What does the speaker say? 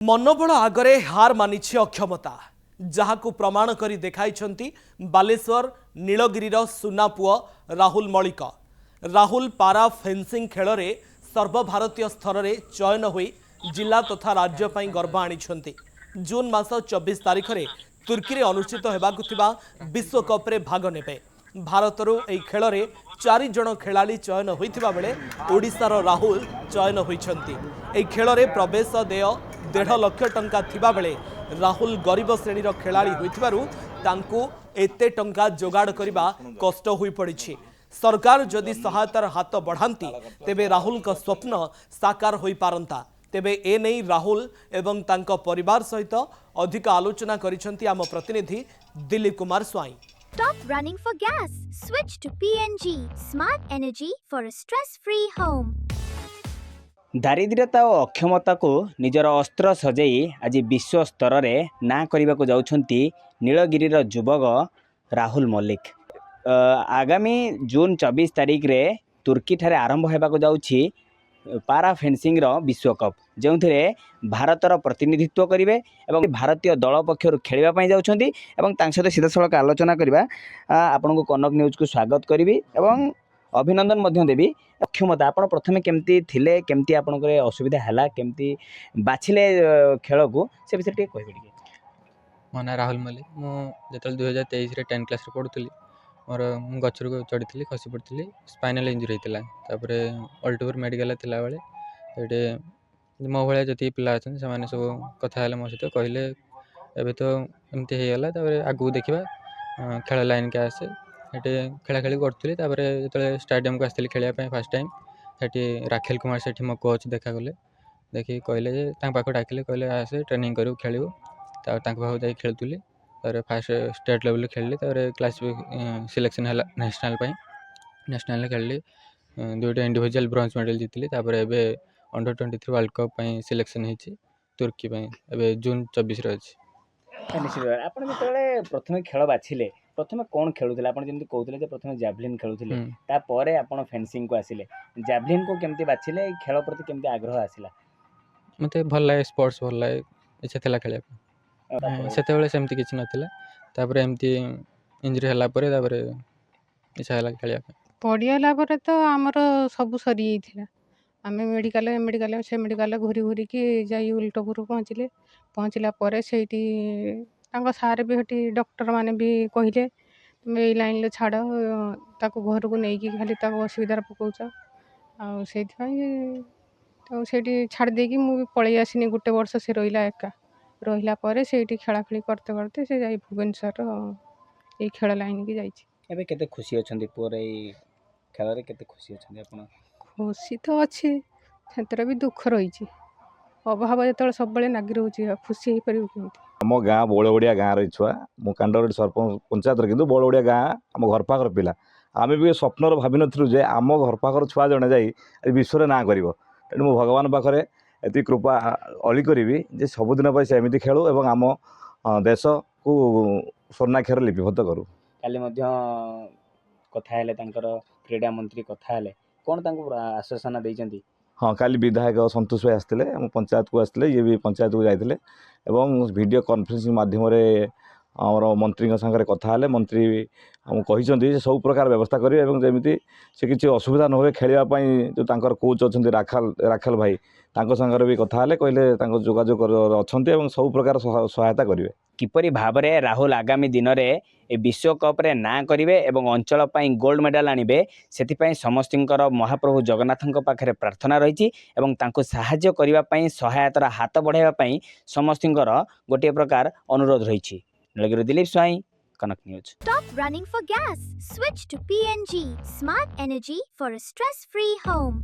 मनोबल आगरे हार मानिछि अक्षमता जहाकु प्रमाण करी देखाइछंती बालेश्वर नीलगिरीर सुनापुओ राहुल मलिक। राहुल पारा फेंसिंग खेल रे सर्वभारतीय स्तर में चयन होई जिला तथा राज्य पई गर्व आनिछंती। जून मास 24 तारिख रे तुर्की रे अनुष्ठित हेबाकु थिबा विश्वकप रे भाग नेबे। भारतरू एई खेल रे 4 जण खेलाड़ी चयन होइथिबा बेले ओडिशार राहुल चयन होइछंती। एई खेल रे प्रवेश देय 1.5 लाख टंका थिबा बेले राहुल गरीब श्रेणीर खेलाड़ी होइथिबारु तांकु एते टंका जोगाड़ करबा कष्ट होई पड़िछि। सरकार जदि सहायतार हाथ बढ़ाती तेबे राहुल का स्वप्न साकार होई पारंता। तेबे ए नहीं राहुल एवं तांको परिवार सहित अधिक आलोचना करिसेंती आम प्रतिनिधि दिलीप कुमार स्वाई। Stop running for gas. Switch to PNG Smart Energy for a stress-free home. दारिद्र्यता और अक्षमता को निजर अस्त्र सजाई आज विश्व स्तर में ना करने को जाउछंती नीलगिरीर युवक राहुल मलिक। आगामी जून 24 तारिख रे तुर्की ठारे आरंभ होगा जाउछि पारा फेंसिंग विश्वकप जो भारतर प्रतिनिधित्व करेंगे और भारतीय दल पक्षर खेलवाई जाउछंती एवं तांक सहित सीधासलख आलोचना करवा। आपण को कनक न्यूज को स्वागत करी एवं अभिनंदन मध्य देवी। अक्षमता आपण प्रथमे केमती थिले केमती आपण असुविधा हैला केमती बाछिले खेल को से विषय टे कहबे टिके। मो ना राहुल मलिक। मु जेतल 2023 रे 10 क्लास रे पढुतली मोर गचर को चढ़ी खसी पड़ी स्पाइनल इंजुरी होता तापर अल्टोपुर मेडिकल थिला बेले एटे मो भाया जी पिला अच्छा से सब कथा मो सहित कहले एबे तो एमती हो गला आगू देखा खेल लाइन के आसे ये खेला खेली करूँ। जो स्टाडियम को आसती खेलने फास्ट टाइम से राखेल कुमार से मो कोच देखा गले देखिए कहले पाख डाकिले कहले आसे ट्रेनिंग करू खेलू पाख जा खेलुली फास्ट स्टेट लेवल खेलली क्लास सिलेक्शन है नेशनल खेलली 2टा इंडिविजुअल ब्रोंज मेडल जीतली एबे अंडर 23 वर्ल्ड कप सिलेक्शन होती तुर्की एबे जून 24 रे अछि। आपण जेतले प्रथमे खेल बाछिले प्रथमे कोन खेलुथिले आपण जेमति कहउथिले जे प्रथमे जैवलिन खेलुथिले ता परे आपण फेंसिंग को आसिले जैवलिन को केमति बाछिले खेल प्रति केमति आग्रह आसिला। मते भल लागे स्पोर्ट्स भल लागे इच्छा थिला खेलिया सेते बेले सेमति किछ नथिला तापर एमति इंजरी हला परे तापर इच्छा हला खेलिया पड़ियाला पर तो आमर सब सरी जाइथिला आमे मेडिकल से मेडिकल घूरी घूरी की जाई उल्टोपुर पहुँचला पर सेठी तांको सार भी हटी डॉक्टर माने भी कहले तुम ए लाइन ले छाड़ ताको घर को नहीं कि खाली ताको असुविधार पकाउछ आ सेठी छाड़ देकी मु पळै आसिनी गोटे वर्ष से रहिला एका रहिला पर सेठी खेला खेली करते करते से जाई भुवनेश्वर ए खेल लाइन की जाई। एबे केते खुशी अछंती पूरे ए खेल रे केते खुशी अछंती आपण? खुशी तो अच्छी सेतरे भी दुख रही अभाव जो सब नागी रोचे खुशी हो पार कि आम गाँ बड़ोड़िया गाँव रही छुआ मु कांडर सरपंच पंचायत कि बड़ोड़िया गाँ आम घर पाखर पिला आम भी स्वप्न भावी नु जे आम घर पाखर छुआ जड़े जा विश्व ना कर तेणु मु भगवान पाखे ये कृपा अली करी जे सबुदिन से एमती खेलू और आम देश को स्वर्णाक्षर लिपिबद्ध करूँ। काली कथा क्रीड़ा मंत्री कथा कौन आश्वासन देइचंती? हाँ काली विधायक संतोष भाई आसते पंचायत को आसते ये भी पंचायत को जाते वीडियो कॉन्फ्रेंसिंग माध्यम आमर मंत्री सागर कथा मंत्री कहते सब प्रकार व्यवस्था करेंगे और जमी से किसी असुविधा न हुए खेलवाई जो तांकर कोच अच्छा राखेल भाई सागर भी कथा कहले जोगाजोग अच्छा सब प्रकार सहायता करेंगे। किपरि भाव में राहुल आगामी दिन में विश्वकप रे ना करेंगे और अंचल गोल्ड मेडल आणवे से समस्त महाप्रभु जगन्नाथ पाखे प्रार्थना रही साहाय्य करने सहायतार हाथ बढ़ाई समस्त गोटे प्रकार अनुरोध रही। नीलगिरी दिलीप स्वाई कनक news. Stop running for gas. Switch to PNG Smart Energy for a stress-free home.